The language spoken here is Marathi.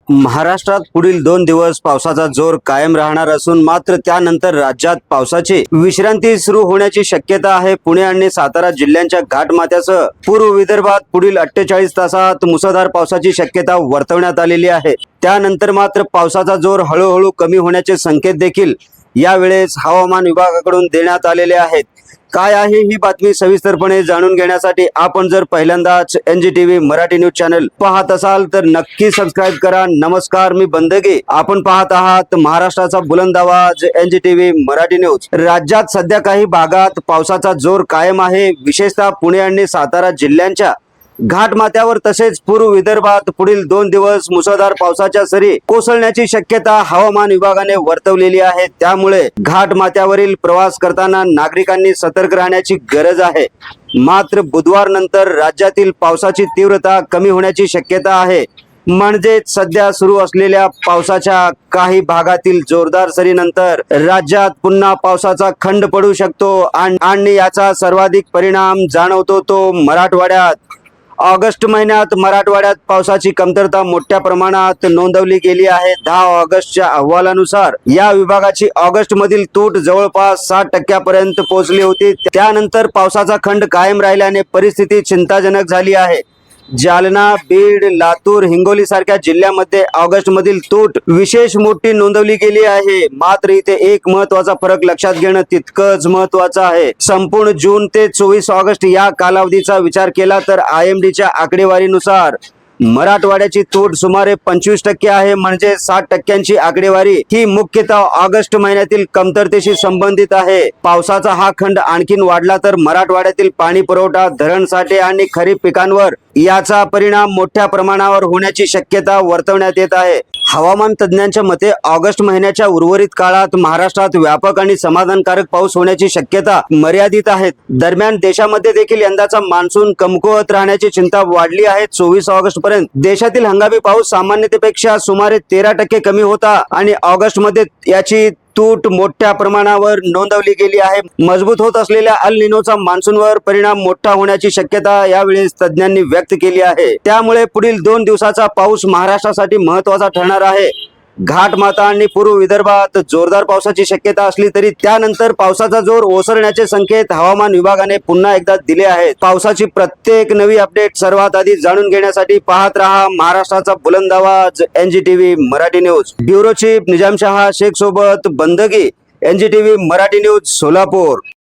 महाराष्ट्रात पुढील 2 दिवस पावसाचा जोर कायम राहणार असून मात्र त्यानंतर राज्यात पावसाची विश्रांती सुरू होण्याची शक्यता आहे। पुणे आणि सातारा जिल्ह्यांच्या घाटमाथ्यासह पूर्व विदर्भात पुढील 48 तासात मुसळधार पावसाची शक्यता वर्तवण्यात आलेली आहे। त्यानंतर मात्र पावसाचा जोर हळूहळू कमी होण्याचे संकेत देखील यावेळेस हवामान विभागाकडून देण्यात आलेले आहेत। काय आहे ही बातमी सविस्तरपणे जाणून घेण्यासाठी आपण जर पहिल्यांदाच NGTV मराठी न्यूज चॅनल पाहत असाल तर नक्की सबस्क्राइब करा। नमस्कार, मी बंदगे, आपण पाहत आहात महाराष्ट्राचा बुलंद आवाज NGTV मराठी न्यूज। राज्यात सध्या काही भागात पावसाचा जोर कायम आहे। विशेषतः पुणे आणि सातारा जिल्ह्यांच्या घाटमाथ्यावर तसेच पूर्व विदर्भात पुढील 2 दिवस मुसळधार पावसाच्या सरी कोसळण्याची शक्यता हवामान विभागाने वर्तवलेली आहे। त्यामुळे घाटमाथ्यावरील प्रवास करताना नागरिकांनी सतर्क राहण्याची गरज आहे। मात्र बुधवार नंतर राज्यातील पावसाची तीव्रता कमी होण्याची शक्यता आहे। म्हणजे सध्या सुरू असलेल्या पावसाच्या काही भागातील जोरदार सरीनंतर राज्यात पुन्हा पावसाचा खंड पडू शकतो आणि याचा सर्वाधिक परिणाम जाणवतो तो मराठवाड्यात। ऑगस्ट महिन्यात मराठवाड्यात पावसाची कमतरता मोठ्या प्रमाणात नोंदवली गेली आहे। 10 ऑगस्टच्या अहवालानुसार या विभागाची ऑगस्ट मधील तूट जवळपास 60% पोहोचली होती। त्यानंतर पावसाचा खंड कायम राहिल्याने परिस्थिती चिंताजनक झाली आहे। जालना, बीड, लातूर, हिंगोली सारख्या जिल्ह्यामध्ये ऑगस्ट मधील तूट विशेष मोठी नोंदवली गेली आहे। मात्र इथे एक महत्वाचा फरक लक्षात घेणं तितकंच महत्वाचं आहे। संपूर्ण जून ते 24 ऑगस्ट या कालावधीचा विचार केला तर IMDच्या आकडेवारीनुसार मराठवाड्याची तूट सुमारे 25% आहे। म्हणजे 60%ची आकडेवारी ही मुख्यतः ऑगस्ट महिन्यातील कमतरतेशी संबंधित आहे। पावसाचा हा खंड आणखीन वाढला तर मराठवाड्यातील पाणी पुरवठा, धरण साठे आणि खरीप पिकांवर याचा परिणाम मोठ्या प्रमाणावर होण्याची शक्यता वर्तवण्यात येत आहे। हवामान तज्ञांच्या मते ऑगस्ट महिन्याच्या उर्वरित काळात महाराष्ट्रात व्यापक आणि समाधानकारक पाऊस होण्याची शक्यता मर्यादित आहे। दरम्यान देशामध्ये देखील यंदाचा मान्सून कमकुवत राहण्याची चिंता वाढली आहे। 24 ऑगस्ट पर्यंत देशातील हंगामी पाऊस सामान्यतेपेक्षा सुमारे 13% कमी होता आणि ऑगस्ट मध्ये याची तूट मोठ्या प्रमाणावर नोंदवली गेली आहे। मजबूत होत असलेल्या अल निनोचा मान्सूनवर परिणाम मोठा होण्याची शक्यता यावेळी तज्ञांनी व्यक्त केली आहे। त्यामुळे पुढील 2 दिवसाचा पाऊस महाराष्ट्रासाठी महत्त्वाचा ठरणार आहे। घाटमाथा आणि पूर्व विदर्भात जोरदार पावसाची शक्यता असली तरी त्यानंतर पावसाचा जोर ओसरण्याचे संकेत हवामान विभागाने पुन्हा एकदा दिले आहेत। पावसाची प्रत्येक नवी अपडेट सर्वात आधी जाणून घेण्यासाठी पाहत रहा महाराष्ट्राचा बुलंद आवाज NGTV Marathi news. Bureau chief Nizamshah Shaikh सोबत बंदगी, NGTV मराठी न्यूज, सोलापूर।